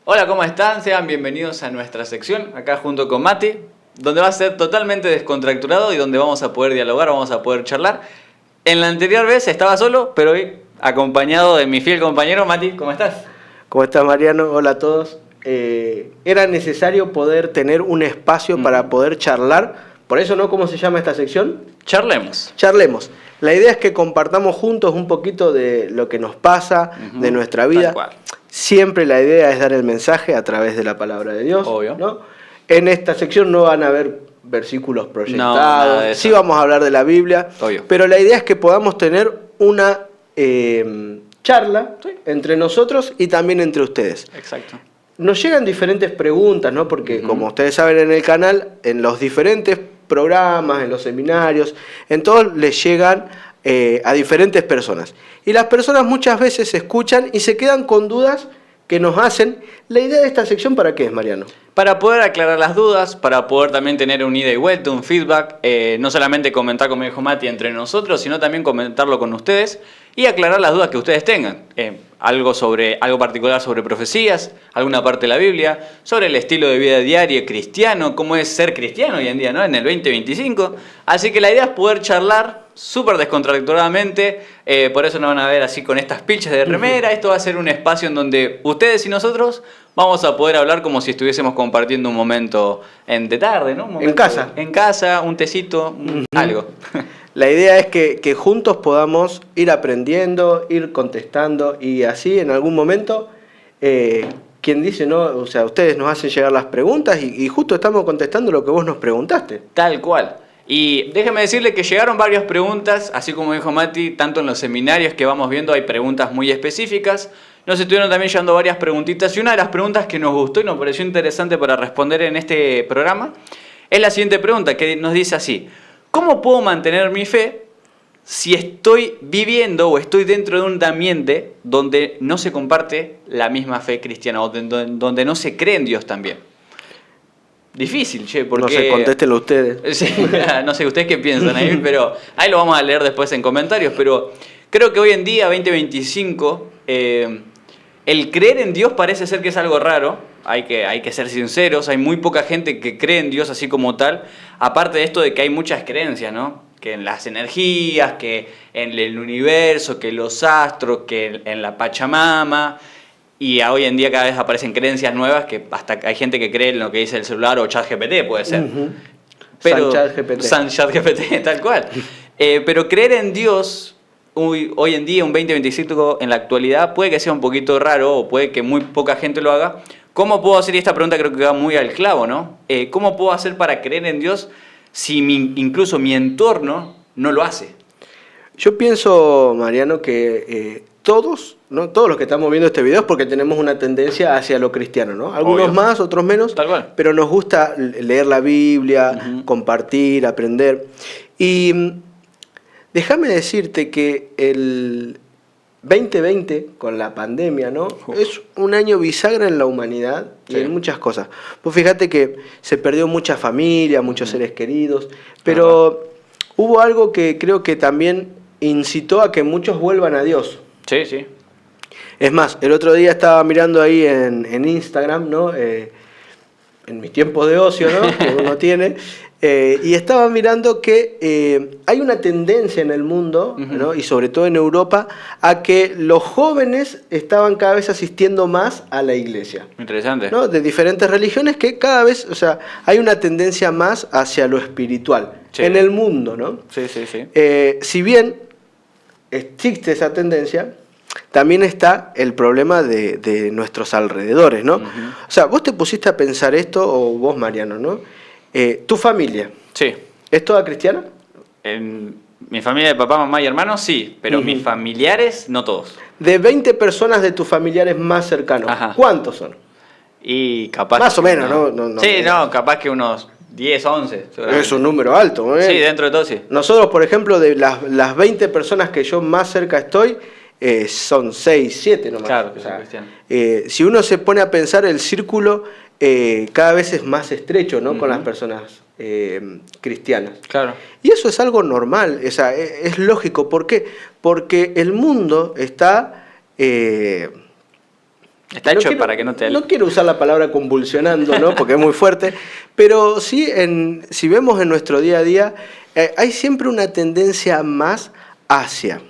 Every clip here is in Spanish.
Hola, ¿cómo están? Sean bienvenidos a nuestra sección, acá junto con Mati, donde va a ser totalmente descontracturado y donde vamos a poder dialogar, vamos a poder charlar. En la anterior vez estaba solo, pero hoy acompañado de mi fiel compañero Mati. ¿Cómo estás? ¿Cómo estás, Mariano? Hola a todos. Era necesario poder tener un espacio para poder charlar. Por eso, ¿no? ¿Cómo se llama esta sección? Charlemos. Charlemos. La idea es que compartamos juntos un poquito de lo que nos pasa, de nuestra vida. Tal cual. Siempre la idea es dar el mensaje a través de la palabra de Dios. Obvio. ¿No? En esta sección no van a haber versículos proyectados. nada de eso. Sí vamos a hablar de la Biblia. Obvio. Pero la idea es que podamos tener una charla entre nosotros y también entre ustedes. Exacto. Nos llegan diferentes preguntas, ¿no? Porque como ustedes saben en el canal, en los diferentes programas, en los seminarios, en todos les llegan a diferentes personas. Y las personas muchas veces escuchan y se quedan con dudas que nos hacen. La idea de esta sección, ¿para qué es, Mariano? Para poder aclarar las dudas, para poder también tener un ida y vuelta, un feedback, no solamente comentar, como dijo Mati, entre nosotros, sino también comentarlo con ustedes y aclarar las dudas que ustedes tengan. Algo particular sobre profecías, alguna parte de la Biblia, sobre el estilo de vida diaria cristiano, cómo es ser cristiano hoy en día, ¿no? En el 2025. Así que la idea es poder charlar súper descontracturadamente, por eso nos van a ver así con estas pilchas de remera. Esto va a ser un espacio en donde ustedes y nosotros vamos a poder hablar como si estuviésemos compartiendo un momento de tarde, ¿no? En casa. En casa, un tecito, algo. La idea es que juntos podamos ir aprendiendo, ir contestando y así en algún momento, quien dice, ¿no? O sea, ustedes nos hacen llegar las preguntas y justo estamos contestando lo que vos nos preguntaste. Tal cual. Y déjeme decirle que llegaron varias preguntas, así como dijo Mati, tanto en los seminarios que vamos viendo hay preguntas muy específicas. Nos estuvieron también llegando varias preguntitas y una de las preguntas que nos gustó y nos pareció interesante para responder en este programa es la siguiente pregunta, que nos dice así: ¿cómo puedo mantener mi fe si estoy viviendo o estoy dentro de un ambiente donde no se comparte la misma fe cristiana o donde no se cree en Dios también? Difícil, che, porque... No sé, contéstenlo ustedes. Sí, no sé, ustedes qué piensan ahí, pero ahí lo vamos a leer después en comentarios, pero creo que hoy en día, 2025, el creer en Dios parece ser que es algo raro. Hay que ser sinceros, hay muy poca gente que cree en Dios así como tal, aparte de esto de que hay muchas creencias, ¿no? Que en las energías, que en el universo, que los astros, que en la Pachamama. Y hoy en día cada vez aparecen creencias nuevas que hasta hay gente que cree en lo que dice el celular o ChatGPT, puede ser. Pero, San ChatGPT, tal cual. Pero creer en Dios hoy en día, un 2025 en la actualidad, puede que sea un poquito raro o puede que muy poca gente lo haga. ¿Cómo puedo hacer? Y esta pregunta creo que va muy al clavo, ¿no? ¿Cómo puedo hacer para creer en Dios si incluso mi entorno no lo hace? Yo pienso, Mariano, que todos, ¿no? Todos los que estamos viendo este video es porque tenemos una tendencia hacia lo cristiano, ¿no? Algunos Obvio. más, otros menos, Tal cual. pero nos gusta leer la Biblia, compartir, aprender. Y déjame decirte que el 2020, con la pandemia, ¿no? Es un año bisagra en la humanidad y en muchas cosas. Pues fíjate que se perdió mucha familia, muchos seres queridos, pero hubo algo que creo que también incitó a que muchos vuelvan a Dios. Sí, sí. Es más, el otro día estaba mirando ahí en Instagram, ¿no? En mis tiempos de ocio, ¿no? Que uno tiene, y estaba mirando que hay una tendencia en el mundo, ¿no? Y sobre todo en Europa, a que los jóvenes estaban cada vez asistiendo más a la iglesia. Interesante. ¿No? De diferentes religiones que cada vez, o sea, hay una tendencia más hacia lo espiritual en el mundo, ¿no? Sí, sí, sí. Si bien existe esa tendencia, también está el problema de nuestros alrededores, ¿no? O sea, vos te pusiste a pensar esto, o vos, Mariano, ¿no? Tu familia, Sí. ¿es toda cristiana? En mi familia de papá, mamá y hermanos, sí, pero mis familiares, no todos. De 20 personas de tus familiares más cercanos, ¿cuántos son? Y capaz... Más o menos, ¿no? Sí, no, capaz que unos 10, 11. Es un número alto, ¿eh? Sí, dentro de todo, sí. Nosotros, por ejemplo, de las 20 personas que yo más cerca estoy, son 6, 7 nomás. Claro, que son cristianos. Si uno se pone a pensar, el círculo cada vez es más estrecho, ¿no? Con las personas cristianas. Claro. Y eso es algo normal, es lógico. ¿Por qué? Porque el mundo está Está hecho para que no te... No quiero usar la palabra convulsionando, ¿no? Porque es muy fuerte, pero sí, si vemos en nuestro día a día, hay siempre una tendencia más hacia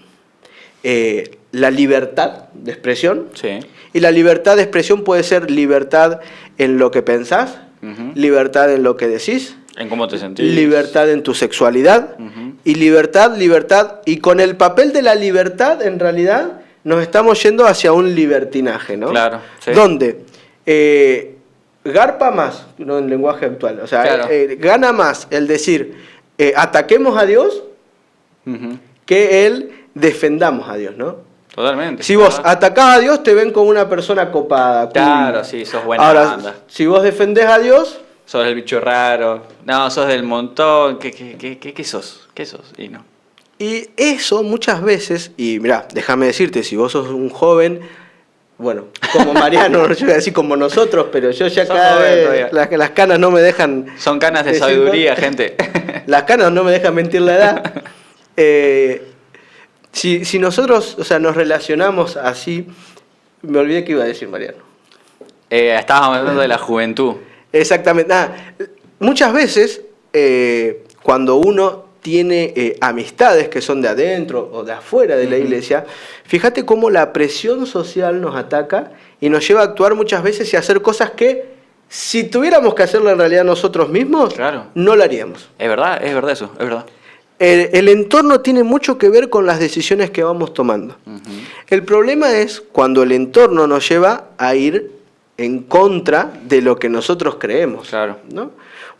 la libertad de expresión. Sí. Y la libertad de expresión puede ser libertad en lo que pensás, libertad en lo que decís, en cómo te sentís, libertad en tu sexualidad, y libertad, y con el papel de la libertad en realidad nos estamos yendo hacia un libertinaje, ¿no? Claro, sí. Donde garpa más, ¿no? En lenguaje actual, o sea, Claro. Gana más el decir ataquemos a Dios que el defendamos a Dios, ¿no? Totalmente. Si vos atacás a Dios, te ven como una persona copada. Claro, cool. sí, sos buena Ahora, banda. si vos defendés a Dios, Sos el bicho raro. No, sos del montón. ¿Qué sos? ¿Qué sos? Y no. y eso muchas veces, y mirá, déjame decirte, si vos sos un joven, bueno, como Mariano, yo iba a decir como nosotros, pero yo ya Sos cada joven vez, todavía. las canas no me dejan... Son canas de decir, sabiduría, ¿no? gente. Las canas no me dejan mentir la edad. Si nosotros, o sea, nos relacionamos así, me olvidé que iba a decir Mariano. Estábamos hablando de la juventud. Exactamente. Muchas veces, cuando uno tiene amistades que son de adentro o de afuera de la iglesia, fíjate cómo la presión social nos ataca y nos lleva a actuar muchas veces y a hacer cosas que, si tuviéramos que hacerlo en realidad nosotros mismos, Claro. no lo haríamos. Es verdad eso, es verdad. El entorno tiene mucho que ver con las decisiones que vamos tomando. El problema es cuando el entorno nos lleva a ir en contra de lo que nosotros creemos. Claro. ¿No?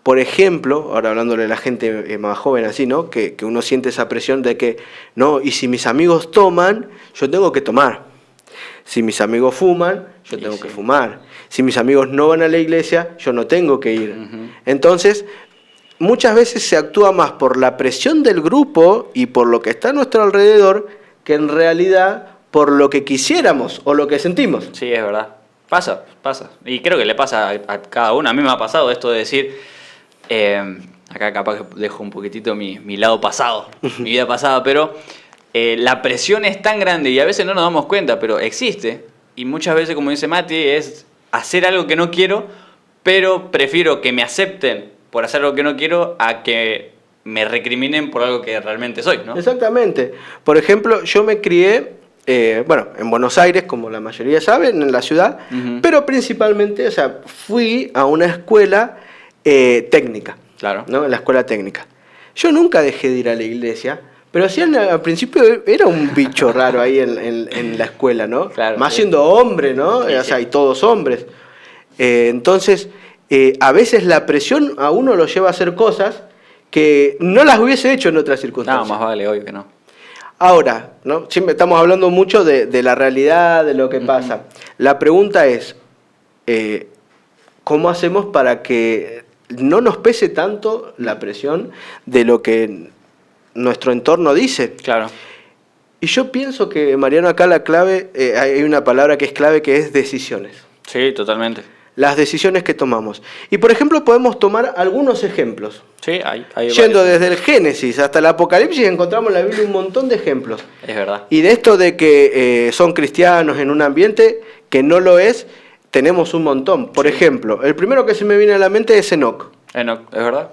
Por ejemplo, ahora hablándole a la gente más joven así, ¿no? Que uno siente esa presión de que, no, y si mis amigos toman, yo tengo que tomar. Si mis amigos fuman, yo tengo que fumar. Si mis amigos no van a la iglesia, yo no tengo que ir. Entonces, muchas veces se actúa más por la presión del grupo y por lo que está a nuestro alrededor que en realidad por lo que quisiéramos o lo que sentimos. Sí, es verdad. Pasa. Y creo que le pasa a cada uno. A mí me ha pasado esto de decir... acá capaz que dejo un poquitito mi lado pasado, mi vida pasada, pero la presión es tan grande y a veces no nos damos cuenta, pero existe. Y muchas veces, como dice Mati, es hacer algo que no quiero, pero prefiero que me acepten por hacer algo que no quiero a que me recriminen por algo que realmente soy, ¿no? Exactamente. Por ejemplo, yo me crié, en Buenos Aires, como la mayoría saben, en la ciudad, pero principalmente, o sea, fui a una escuela técnica, Claro. ¿no? En la escuela técnica. Yo nunca dejé de ir a la iglesia, pero sí al principio era un bicho raro ahí en la escuela, ¿no? Claro, más sí. siendo hombre, ¿no? Sí, O sea, sí. y todos hombres. Entonces, a veces la presión a uno lo lleva a hacer cosas que no las hubiese hecho en otras No, circunstancias. más vale, obvio que no. Ahora, ¿no? Siempre estamos hablando mucho de la realidad, de lo que pasa. La pregunta es, ¿cómo hacemos para que no nos pese tanto la presión de lo que nuestro entorno dice? Claro. Y yo pienso que, Mariano, acá la clave, hay una palabra que es clave, que es decisiones. Sí, totalmente. Las decisiones que tomamos. Y, por ejemplo, podemos tomar algunos ejemplos. Sí, hay Yendo varios. desde el Génesis hasta el Apocalipsis, encontramos en la Biblia un montón de ejemplos. Es verdad. Y de esto de que son cristianos en un ambiente que no lo es, tenemos un montón. Por ejemplo, el primero que se me viene a la mente es Enoc, Es verdad.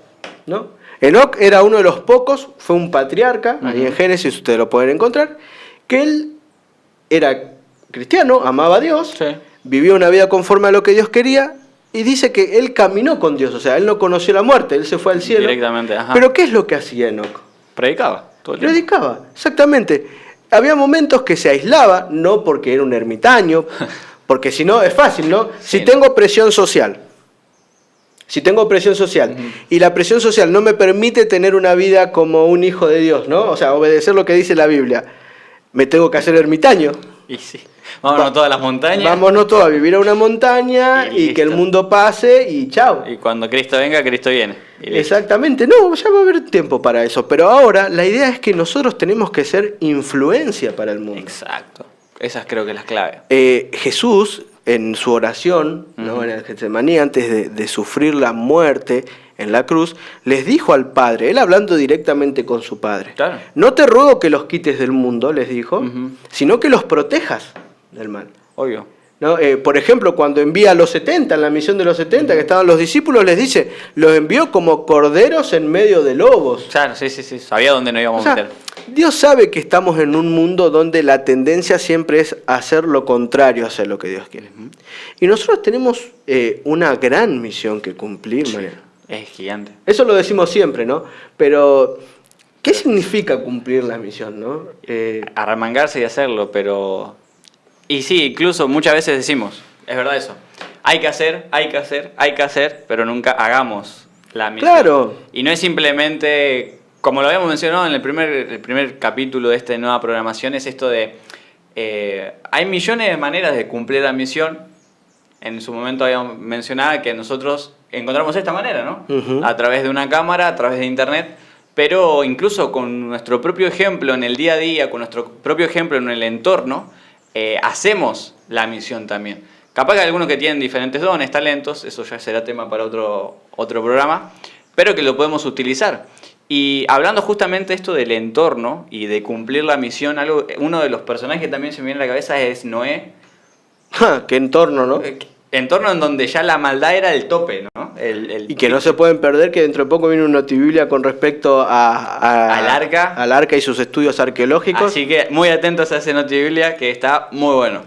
¿no? Enoc era uno de los pocos, fue un patriarca, ahí en Génesis ustedes lo pueden encontrar, que él era cristiano, amaba a Dios, Sí. vivió una vida conforme a lo que Dios quería, y dice que él caminó con Dios, o sea, él no conoció la muerte, él se fue al cielo. Directamente, ajá. Pero ¿qué es lo que hacía Enoc? Predicaba todo el tiempo. Predicaba, exactamente. Había momentos que se aislaba, no porque era un ermitaño, porque si no, es fácil, ¿no? Si Sí. tengo presión social, y la presión social no me permite tener una vida como un hijo de Dios, ¿no? O sea, obedecer lo que dice la Biblia, me tengo que hacer ermitaño. Y sí. Vámonos a todas las montañas. Vámonos todos a vivir a una montaña Y y que el listo. mundo pase y chao. Y cuando Cristo venga, Cristo viene. Y listo. Exactamente, no, ya va a haber tiempo para eso, pero ahora la idea es que nosotros tenemos que ser influencia para el mundo. Exacto. Esas creo que es la clave. Jesús, en su oración, ¿no? En el Getsemaní, antes de sufrir la muerte en la cruz, les dijo al Padre, él hablando directamente con su Padre, Claro. no te ruego que los quites del mundo, les dijo, Ujú. sino que los protejas del mal. Obvio. ¿no? Por ejemplo, cuando envía a los 70, en la misión de los 70, que estaban los discípulos, les dice, los envió como corderos en medio de lobos. Claro, sí, sabía dónde nos íbamos a meter. Dios sabe que estamos en un mundo donde la tendencia siempre es hacer lo contrario a hacer lo que Dios quiere. Y nosotros tenemos una gran misión que cumplir, Mariano. Es gigante. Eso lo decimos siempre, ¿no? Pero, ¿qué significa cumplir la misión, no? Arremangarse y hacerlo, pero... Y sí, incluso muchas veces decimos, es verdad eso, hay que hacer, pero nunca hagamos la misión. Claro. Y no es simplemente, como lo habíamos mencionado en el primer capítulo de esta nueva programación, es esto de, hay millones de maneras de cumplir la misión. En su momento habíamos mencionado que nosotros encontramos esta manera, ¿no? Uh-huh. A través de una cámara, a través de internet, pero incluso con nuestro propio ejemplo en el día a día, con nuestro propio ejemplo en el entorno, hacemos la misión también. Capaz que hay algunos que tienen diferentes dones, talentos, eso ya será tema para otro programa, pero que lo podemos utilizar. Y hablando justamente esto del entorno y de cumplir la misión, uno de los personajes que también se me viene a la cabeza es Noé. ¡Qué entorno, ¿no? Entorno en donde ya la maldad era el tope, ¿no? Y que no se pueden perder, que dentro de poco viene una Biblia con respecto al arca y sus estudios arqueológicos. Así que muy atentos a ese Biblia que está muy bueno.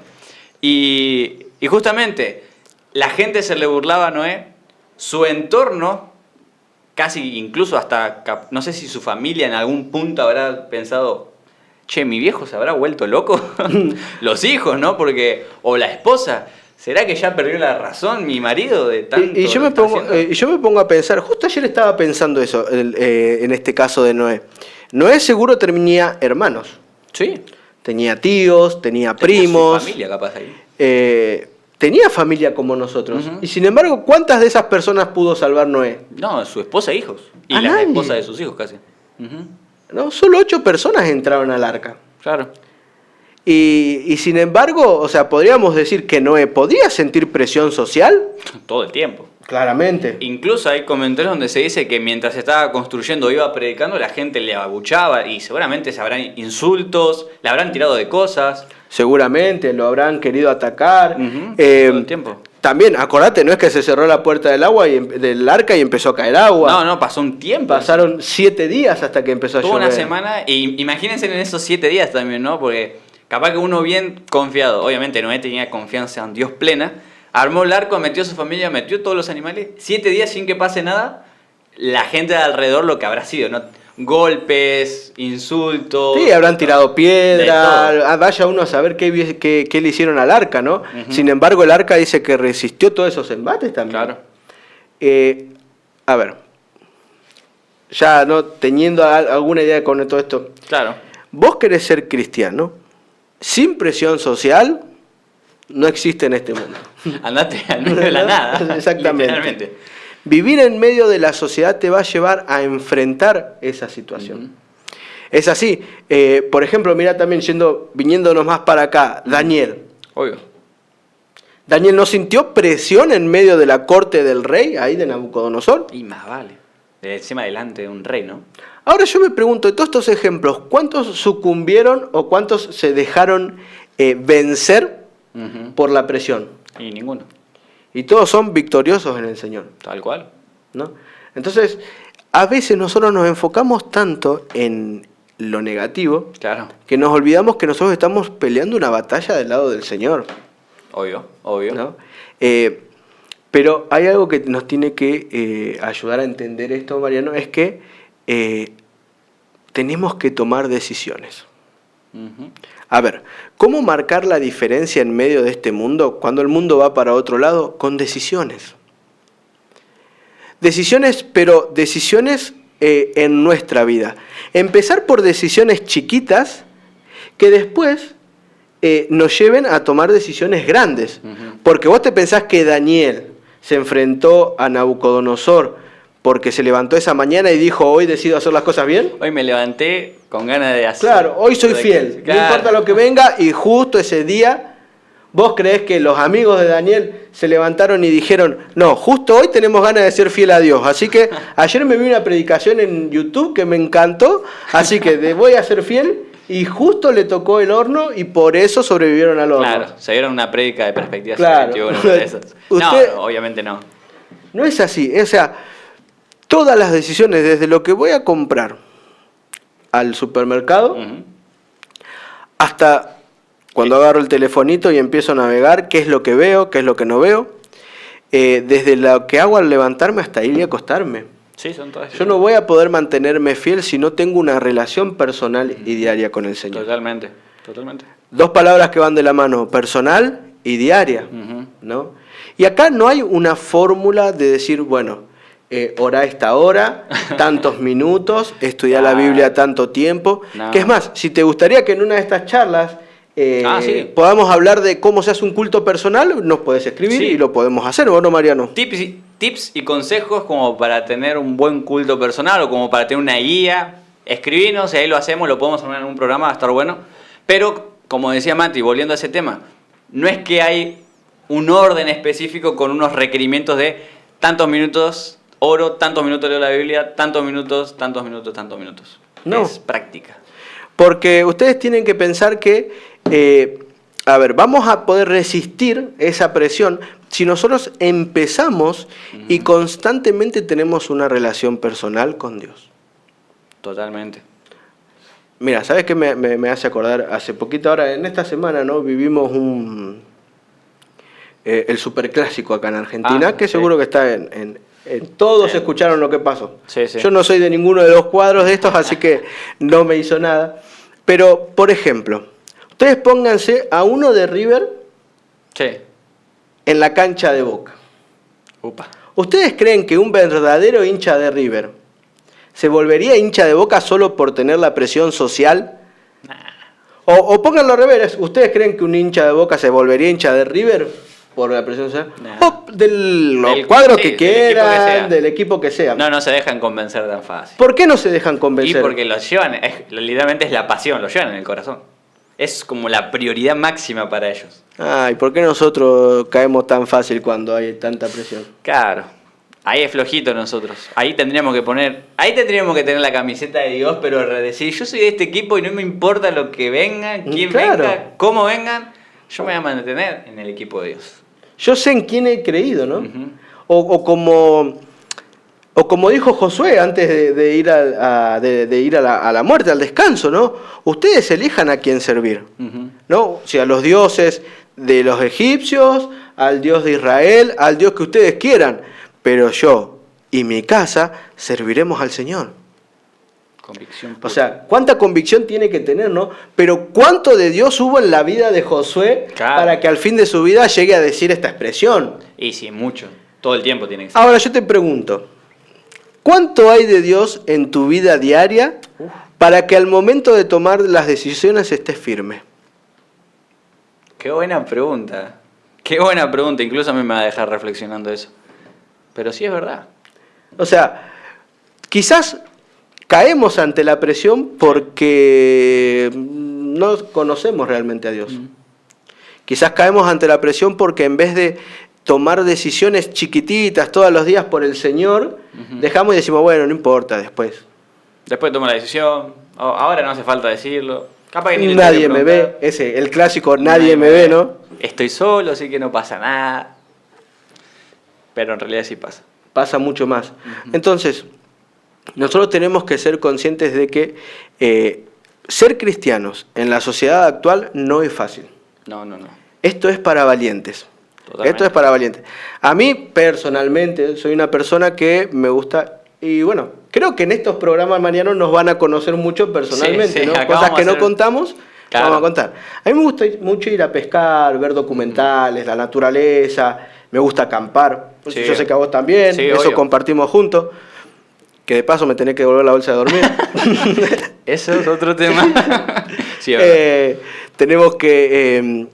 Y justamente la gente se le burlaba a Noé, su entorno, casi incluso hasta, no sé si su familia en algún punto habrá pensado, che, mi viejo se habrá vuelto loco. Los hijos, ¿no? Porque, o la esposa. ¿Será que ya perdió la razón mi marido de tanto? Y yo me pongo a pensar, justo ayer estaba pensando eso, en este caso de Noé. Noé seguro tenía hermanos. Sí. Tenía tíos, tenía primos. Su familia capaz ahí. Tenía familia como nosotros. Uh-huh. Y sin embargo, ¿cuántas de esas personas pudo salvar Noé? No, su esposa e hijos. Y las nadie. esposas de sus hijos casi. Uh-huh. No, solo 8 personas entraron al arca. Claro. Y sin embargo, o sea, podríamos decir que Noé podía sentir presión social. Todo el tiempo. Claramente. Incluso hay comentarios donde se dice que mientras estaba construyendo o iba predicando, la gente le abuchaba y seguramente se habrán insultos, le habrán tirado de cosas. Seguramente lo habrán querido atacar. Uh-huh. Todo el tiempo. También, acordate, no es que se cerró la puerta del arca y empezó a caer agua. No, pasó un tiempo. Pasaron 7 días hasta que empezó a llover. Una semana, y imagínense en esos 7 días también, ¿no? Porque capaz que uno bien confiado, obviamente Noé tenía confianza en Dios plena, armó el arco, metió a su familia, metió todos los animales, 7 días sin que pase nada, la gente de alrededor lo que habrá sido, ¿no? Golpes, insultos. Sí, habrán tirado piedra, vaya uno a saber qué le hicieron al arca, ¿no? Uh-huh. Sin embargo, el arca dice que resistió todos esos embates también. Claro. A ver, ya no teniendo alguna idea con todo esto. Claro. Vos querés ser cristiano, sin presión social, no existe en este mundo. Andate al medio de la nada. Exactamente. Vivir en medio de la sociedad te va a llevar a enfrentar esa situación. Uh-huh. Es así. Por ejemplo, mira también viniéndonos más para acá, Daniel. Obvio. Daniel no sintió presión en medio de la corte del rey, ahí de Nabucodonosor. Y más vale. Encima delante de un rey, ¿no? Ahora yo me pregunto, de todos estos ejemplos, ¿cuántos sucumbieron o cuántos se dejaron vencer uh-huh. por la presión? Y ninguno. Y todos son victoriosos en el Señor. Tal cual. ¿No? Entonces, a veces nosotros nos enfocamos tanto en lo negativo, claro, que nos olvidamos que nosotros estamos peleando una batalla del lado del Señor. Obvio. ¿No? Pero hay algo que nos tiene que ayudar a entender esto, Mariano, es que tenemos que tomar decisiones. Uh-huh. A ver, ¿cómo marcar la diferencia en medio de este mundo cuando el mundo va para otro lado? Con decisiones. Decisiones, pero decisiones en nuestra vida. Empezar por decisiones chiquitas que después nos lleven a tomar decisiones grandes. Uh-huh. Porque vos te pensás que Daniel se enfrentó a Nabucodonosor porque se levantó esa mañana y dijo, hoy decido hacer las cosas bien. Hoy me levanté con ganas de hacer. Claro, hoy soy fiel, claro. No importa lo que venga, y justo ese día, ¿vos creés que los amigos de Daniel se levantaron y dijeron, no, justo hoy tenemos ganas de ser fiel a Dios? Así que ayer me vi una predicación en YouTube que me encantó, así que voy a ser fiel y justo le tocó el horno y por eso sobrevivieron al horno. Claro, se dieron una prédica de perspectiva Claro. 21 de esas. Usted- No, obviamente no. No es así, o sea, todas las decisiones, desde lo que voy a comprar al supermercado, Ujú. hasta cuando agarro el telefonito y empiezo a navegar, qué es lo que veo, qué es lo que no veo, desde lo que hago al levantarme hasta ir y acostarme. Sí, son todas. Yo no voy a poder mantenerme fiel si no tengo una relación personal y diaria con el Señor. Totalmente, totalmente. Dos palabras que van de la mano, personal y diaria, Ujú. ¿no? Y acá no hay una fórmula de decir, bueno, orá esta hora, tantos minutos, estudiar la Claro. Biblia tanto tiempo. No. Que es más, si te gustaría que en una de estas charlas Sí. podamos hablar de cómo se hace un culto personal, nos puedes escribir Sí. y lo podemos hacer, ¿o no, Mariano? Tips y consejos como para tener un buen culto personal o como para tener una guía. Escribinos y ahí lo hacemos, lo podemos armar en un programa, va a estar bueno. Pero, como decía Mati, volviendo a ese tema, no es que hay un orden específico con unos requerimientos de tantos minutos oro, tantos minutos leo la Biblia, tantos minutos, tantos minutos, tantos minutos. No. Es práctica. Porque ustedes tienen que pensar que, vamos a poder resistir esa presión si nosotros empezamos y constantemente tenemos una relación personal con Dios. Totalmente. Mira, ¿sabes qué me hace acordar? Hace poquito, ahora en esta semana, ¿no? Vivimos el superclásico acá en Argentina, Ah, que sí. seguro que está en todos escucharon lo que pasó. Sí, sí. Yo no soy de ninguno de los cuadros de estos, así que no me hizo nada. Pero, por ejemplo, ustedes pónganse a uno de River Sí. en la cancha de Boca. Upa. ¿Ustedes creen que un verdadero hincha de River se volvería hincha de Boca solo por tener la presión social? O pónganlo al revés, ¿ustedes creen que un hincha de Boca se volvería hincha de River por la presión social? Nah. O del Del- cuadro sí, que del equipo que quieran, sea. del equipo que sea. No se dejan convencer tan fácil. ¿Por qué no se dejan Y convencer? porque lo llevan, literalmente es la pasión, lo llevan en el corazón. Es como la prioridad máxima para ellos. Ay, ¿por qué nosotros caemos tan fácil cuando hay tanta presión? Claro, ahí es flojito nosotros. Ahí tendríamos que tener la camiseta de Dios, pero decir, yo soy de este equipo y no me importa lo que venga, quién Claro. venga, cómo vengan, yo me voy a mantener en el equipo de Dios. Yo sé en quién he creído, ¿no? Ujú. O como dijo Josué antes de ir a la muerte, al descanso, ¿no? Ustedes elijan a quién servir, Ujú. ¿no? O sea, a los dioses de los egipcios, al Dios de Israel, al Dios que ustedes quieran, pero yo y mi casa serviremos al Señor. Convicción O pura. sea, cuánta convicción tiene que tener, ¿no? Pero cuánto de Dios hubo en la vida de Josué Claro. para que al fin de su vida llegue a decir esta expresión. Y sí, mucho. Todo el tiempo tiene que ser. Ahora yo te pregunto, ¿cuánto hay de Dios en tu vida diaria para que al momento de tomar las decisiones estés firme? Qué buena pregunta. Qué buena pregunta. Incluso a mí me va a dejar reflexionando eso. Pero sí es verdad. O sea, quizás caemos ante la presión porque no conocemos realmente a Dios. Quizás caemos ante la presión porque en vez de tomar decisiones chiquititas todos los días por el Señor, dejamos y decimos, bueno, no importa, después. Después toma la decisión. Ahora no hace falta decirlo. Capaz que ni le Nadie tengo que me ve, preguntar. el clásico nadie me ve, ¿no? Estoy solo, así que no pasa nada. Pero en realidad sí pasa. Pasa mucho más. Entonces, nosotros tenemos que ser conscientes de que ser cristianos en la sociedad actual no es fácil. No. Esto es para valientes. Totalmente. Esto es para valientes. A mí, personalmente, soy una persona que me gusta, y bueno, creo que en estos programas, Mariano, nos van a conocer mucho personalmente, Sí, ¿no? acá Cosas vamos que a no hacer- contamos, Claro. vamos a contar. A mí me gusta mucho ir a pescar, ver documentales, la naturaleza, me gusta acampar. Pues Sí. yo sé que a vos también, Sí, eso obvio. compartimos juntos. Que de paso me tenés que devolver la bolsa de dormir. Eso es otro tema. Sí, es verdad. Tenemos que...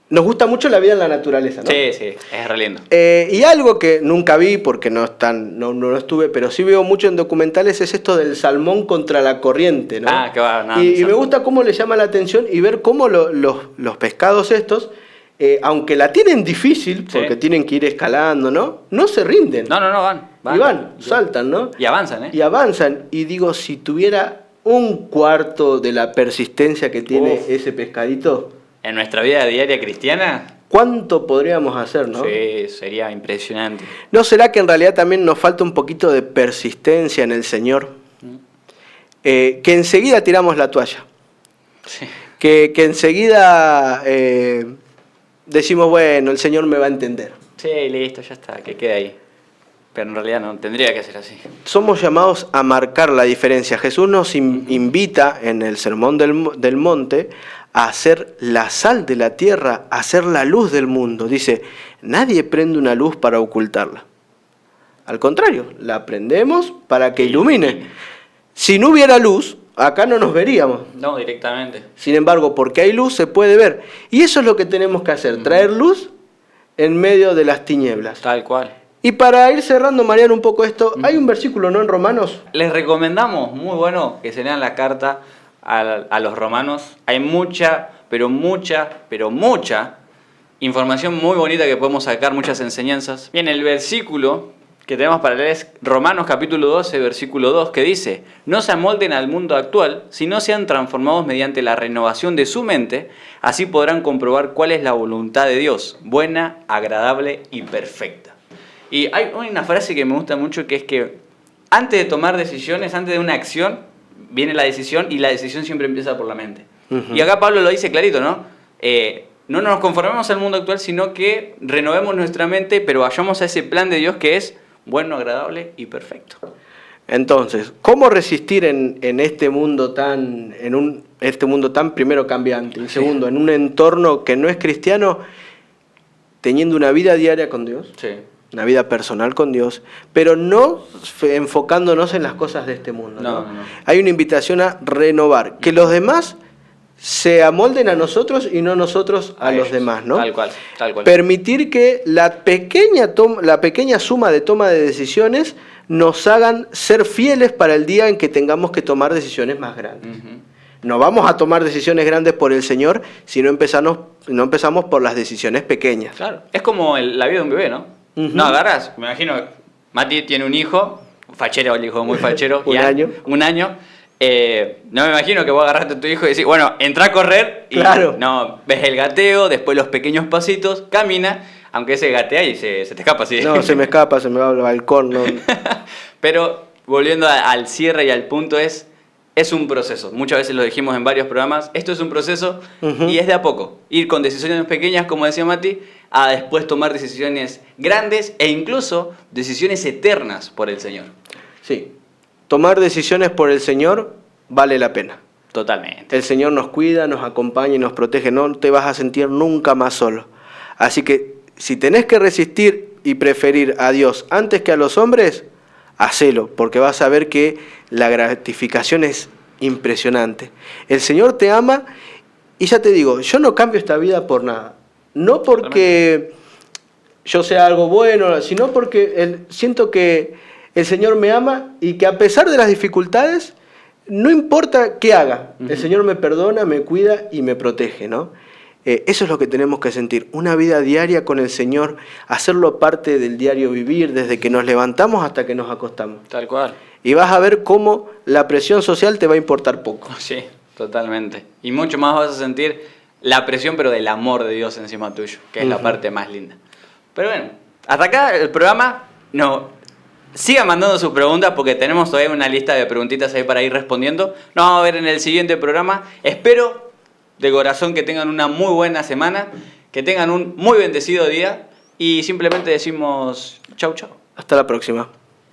nos gusta mucho la vida en la naturaleza, ¿no? Sí, es re lindo. Y algo que nunca vi, porque no estuve, pero sí veo mucho en documentales, es esto del salmón contra la corriente, ¿no? Ah, que va, nada, y no me salmón. gusta cómo le llama la atención y ver cómo los pescados estos, aunque la tienen difícil, porque Sí. tienen que ir escalando, ¿no? No se rinden. No, van. Y van, saltan, ¿no? Y avanzan, ¿eh? Y avanzan. Y digo, si tuviera un cuarto de la persistencia que tiene ese pescadito, en nuestra vida diaria cristiana, ¿cuánto podríamos hacer, no? sí, sería impresionante. ¿No será que en realidad también nos falta un poquito de persistencia en el Señor? Que enseguida tiramos la toalla. Sí. Que enseguida decimos, bueno, el Señor me va a entender. Sí, listo, ya está, que quede ahí. Pero en realidad no tendría que ser así. Somos llamados a marcar la diferencia. Jesús nos invita en el Sermón del Monte a ser la sal de la tierra, a ser la luz del mundo. Dice, nadie prende una luz para ocultarla. Al contrario, la prendemos para que ilumine. Si no hubiera luz, acá no nos veríamos. No, directamente. Sin embargo, porque hay luz, se puede ver. Y eso es lo que tenemos que hacer, traer luz en medio de las tinieblas. Tal cual. Y para ir cerrando, Mariano, un poco esto, hay un versículo, ¿no?, en Romanos. Les recomendamos, muy bueno, que se lean la carta a los romanos. Hay mucha información muy bonita que podemos sacar, muchas enseñanzas. Bien, el versículo que tenemos para leer es Romanos capítulo 12, versículo 2, que dice: no se amolden al mundo actual, sino sean transformados mediante la renovación de su mente, así podrán comprobar cuál es la voluntad de Dios, buena, agradable y perfecta. Y hay una frase que me gusta mucho, que es que antes de tomar decisiones, antes de una acción, viene la decisión, y la decisión siempre empieza por la mente. Y acá Pablo lo dice clarito, ¿no? No nos conformemos al mundo actual, sino que renovemos nuestra mente, pero vayamos a ese plan de Dios que es bueno, agradable y perfecto. Entonces, ¿cómo resistir en este mundo tan, este mundo tan primero cambiante y segundo, en un entorno que no es cristiano, teniendo una vida diaria con Dios? Sí. Una vida personal con Dios, pero no enfocándonos en las cosas de este mundo. ¿no? No. Hay una invitación a renovar, que los demás se amolden a nosotros y no nosotros a los demás, ¿no? Tal cual, tal cual. Permitir que la pequeña suma de toma de decisiones nos hagan ser fieles para el día en que tengamos que tomar decisiones más grandes. No vamos a tomar decisiones grandes por el Señor si no empezamos por las decisiones pequeñas. Claro, es como la vida de un bebé, ¿no? No agarras, me imagino, Mati tiene un hijo, fachero, el hijo muy fachero. Un año. No me imagino que vos agarraste a tu hijo y decís, bueno, entra a correr y claro. No, ves el gateo, después los pequeños pasitos, camina, aunque ese gatea y se te escapa así. No, se me escapa, se me va al balcón. No. Pero volviendo al cierre y al punto, es un proceso. Muchas veces lo dijimos en varios programas, esto es un proceso y es de a poco. Ir con decisiones pequeñas, como decía Mati, a después tomar decisiones grandes e incluso decisiones eternas por el Señor. Sí, tomar decisiones por el Señor vale la pena. Totalmente. El Señor nos cuida, nos acompaña y nos protege. No te vas a sentir nunca más solo. Así que si tenés que resistir y preferir a Dios antes que a los hombres, hacelo, porque vas a ver que la gratificación es impresionante. El Señor te ama y ya te digo, yo no cambio esta vida por nada. No porque yo sea algo bueno, sino porque siento que el Señor me ama y que a pesar de las dificultades, no importa qué haga, el Señor me perdona, me cuida y me protege, ¿no? Eso es lo que tenemos que sentir, una vida diaria con el Señor, hacerlo parte del diario vivir, desde que nos levantamos hasta que nos acostamos. Tal cual. Y vas a ver cómo la presión social te va a importar poco. Sí, totalmente. Y mucho más vas a sentir la presión, pero del amor de Dios encima tuyo, que es la parte más linda. Pero bueno, hasta acá el programa. No, sigan mandando sus preguntas porque tenemos todavía una lista de preguntitas ahí para ir respondiendo. Nos vamos a ver en el siguiente programa. Espero de corazón que tengan una muy buena semana, que tengan un muy bendecido día y simplemente decimos chau, chau. Hasta la próxima.